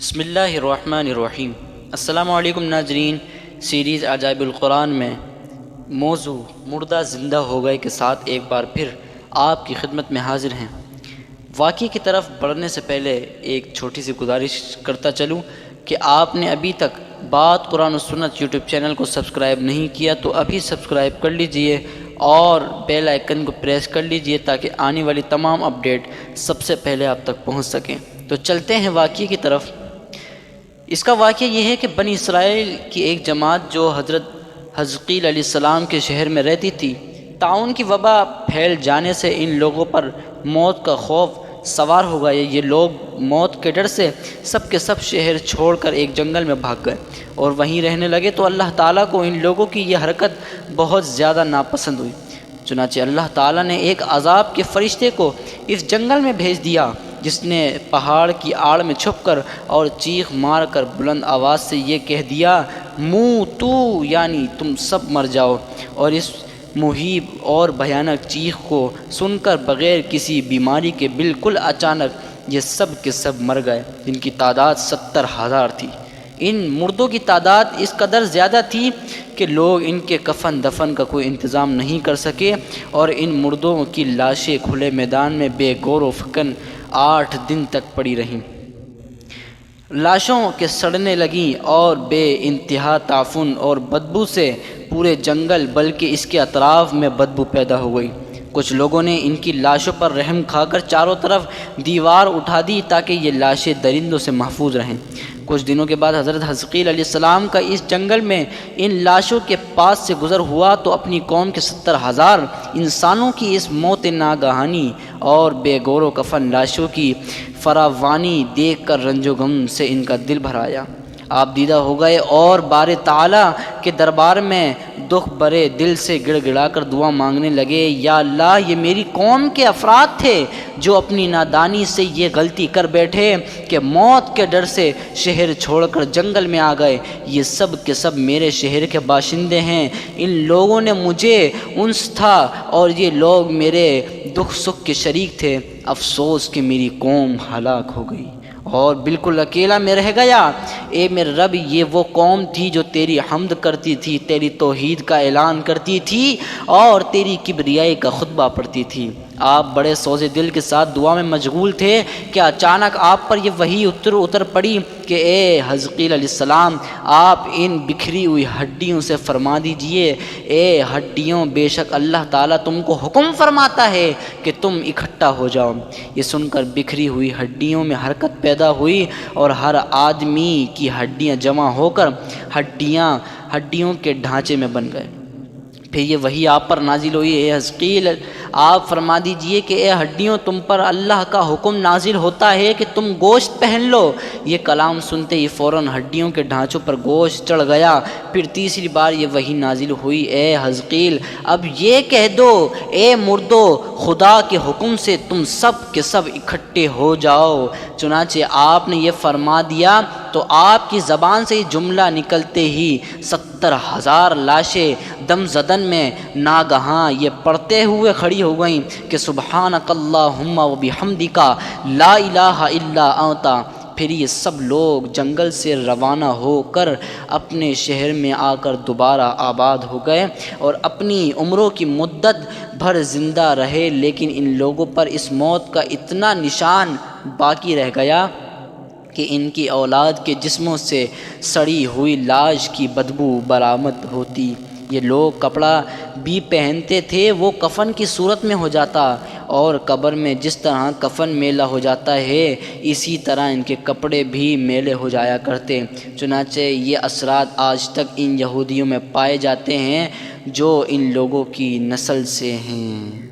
بسم اللہ الرحمن الرحیم۔ السلام علیکم ناظرین، سیریز عجائب القرآن میں موضوع مردہ زندہ ہو گئے کے ساتھ ایک بار پھر آپ کی خدمت میں حاضر ہیں۔ واقعے کی طرف بڑھنے سے پہلے ایک چھوٹی سی گزارش کرتا چلوں کہ آپ نے ابھی تک بات قرآن و سنت یوٹیوب چینل کو سبسکرائب نہیں کیا تو ابھی سبسکرائب کر لیجئے اور بیل آئیکن کو پریس کر لیجئے تاکہ آنے والی تمام اپڈیٹ سب سے پہلے آپ تک پہنچ سکیں۔ تو چلتے ہیں واقعے کی طرف۔ اس کا واقعہ یہ ہے کہ بنی اسرائیل کی ایک جماعت جو حضرت حزقیل علیہ السلام کے شہر میں رہتی تھی، طاعون کی وبا پھیل جانے سے ان لوگوں پر موت کا خوف سوار ہو گیا۔ یہ لوگ موت کے ڈر سے سب کے سب شہر چھوڑ کر ایک جنگل میں بھاگ گئے اور وہیں رہنے لگے۔ تو اللہ تعالیٰ کو ان لوگوں کی یہ حرکت بہت زیادہ ناپسند ہوئی، چنانچہ اللہ تعالیٰ نے ایک عذاب کے فرشتے کو اس جنگل میں بھیج دیا، جس نے پہاڑ کی آڑ میں چھپ کر اور چیخ مار کر بلند آواز سے یہ کہہ دیا، موتو، یعنی تم سب مر جاؤ۔ اور اس مہیب اور بھیانک چیخ کو سن کر بغیر کسی بیماری کے بالکل اچانک یہ سب کے سب مر گئے، جن کی تعداد 70,000 تھی۔ ان مردوں کی تعداد اس قدر زیادہ تھی کہ لوگ ان کے کفن دفن کا کوئی انتظام نہیں کر سکے، اور ان مردوں کی لاشیں کھلے میدان میں بے گور و فکن 8 دن تک پڑی رہیں۔ لاشوں کے سڑنے لگیں اور بے انتہا تعفن اور بدبو سے پورے جنگل بلکہ اس کے اطراف میں بدبو پیدا ہو گئی۔ کچھ لوگوں نے ان کی لاشوں پر رحم کھا کر چاروں طرف دیوار اٹھا دی تاکہ یہ لاشیں درندوں سے محفوظ رہیں۔ کچھ دنوں کے بعد حضرت حزقیل علیہ السلام کا اس جنگل میں ان لاشوں کے پاس سے گزر ہوا تو اپنی قوم کے 70,000 انسانوں کی اس موت ناگہانی اور بے گور و کفن لاشوں کی فراوانی دیکھ کر رنج و غم سے ان کا دل بھر آیا۔ آپ دیدہ ہو گئے اور بارِ تعالیٰ کے دربار میں دکھ برے دل سے گڑ گڑا کر دعا مانگنے لگے، یا اللہ، یہ میری قوم کے افراد تھے جو اپنی نادانی سے یہ غلطی کر بیٹھے کہ موت کے ڈر سے شہر چھوڑ کر جنگل میں آ گئے۔ یہ سب کے سب میرے شہر کے باشندے ہیں، ان لوگوں نے مجھے انس تھا اور یہ لوگ میرے دکھ سکھ کے شریک تھے۔ افسوس کہ میری قوم ہلاک ہو گئی اور بالکل اکیلا میں رہ گیا۔ اے میرے رب، یہ وہ قوم تھی جو تیری حمد کرتی تھی، تیری توحید کا اعلان کرتی تھی اور تیری کبریائی کا خطبہ پڑھتی تھی۔ آپ بڑے سوزے دل کے ساتھ دعا میں مشغول تھے کہ اچانک آپ پر یہ وحی اتر پڑی کہ اے حزقیل علیہ السلام، آپ ان بکھری ہوئی ہڈیوں سے فرما دیجئے، اے ہڈیوں، بے شک اللہ تعالیٰ تم کو حکم فرماتا ہے کہ تم اکٹھا ہو جاؤ۔ یہ سن کر بکھری ہوئی ہڈیوں میں حرکت پیدا ہوئی اور ہر آدمی کی ہڈیاں جمع ہو کر ہڈیوں کے ڈھانچے میں بن گئے۔ پھر یہ وحی آپ پر نازل ہوئی، اے حزقیل، آپ فرما دیجئے کہ اے ہڈیوں، تم پر اللہ کا حکم نازل ہوتا ہے کہ تم گوشت پہن لو۔ یہ کلام سنتے ہی فوراً ہڈیوں کے ڈھانچوں پر گوشت چڑھ گیا۔ پھر تیسری بار یہ وحی نازل ہوئی، اے حزقیل، اب یہ کہہ دو، اے مردو، خدا کے حکم سے تم سب کے سب اکٹھے ہو جاؤ۔ چنانچہ آپ نے یہ فرما دیا تو آپ کی زبان سے یہ جملہ نکلتے ہی 70,000 لاشیں دم زدن میں ناگہاں یہ پڑھتے ہوئے کھڑی ہو گئیں کہ سبحانک اللہم و بحمدک لا الہ الا انت۔ پھر یہ سب لوگ جنگل سے روانہ ہو کر اپنے شہر میں آ کر دوبارہ آباد ہو گئے اور اپنی عمروں کی مدت بھر زندہ رہے، لیکن ان لوگوں پر اس موت کا اتنا نشان باقی رہ گیا کہ ان کی اولاد کے جسموں سے سڑی ہوئی لاش کی بدبو برآمد ہوتی۔ یہ لوگ کپڑا بھی پہنتے تھے وہ کفن کی صورت میں ہو جاتا، اور قبر میں جس طرح کفن میلا ہو جاتا ہے اسی طرح ان کے کپڑے بھی میلے ہو جایا کرتے۔ چنانچہ یہ اثرات آج تک ان یہودیوں میں پائے جاتے ہیں جو ان لوگوں کی نسل سے ہیں۔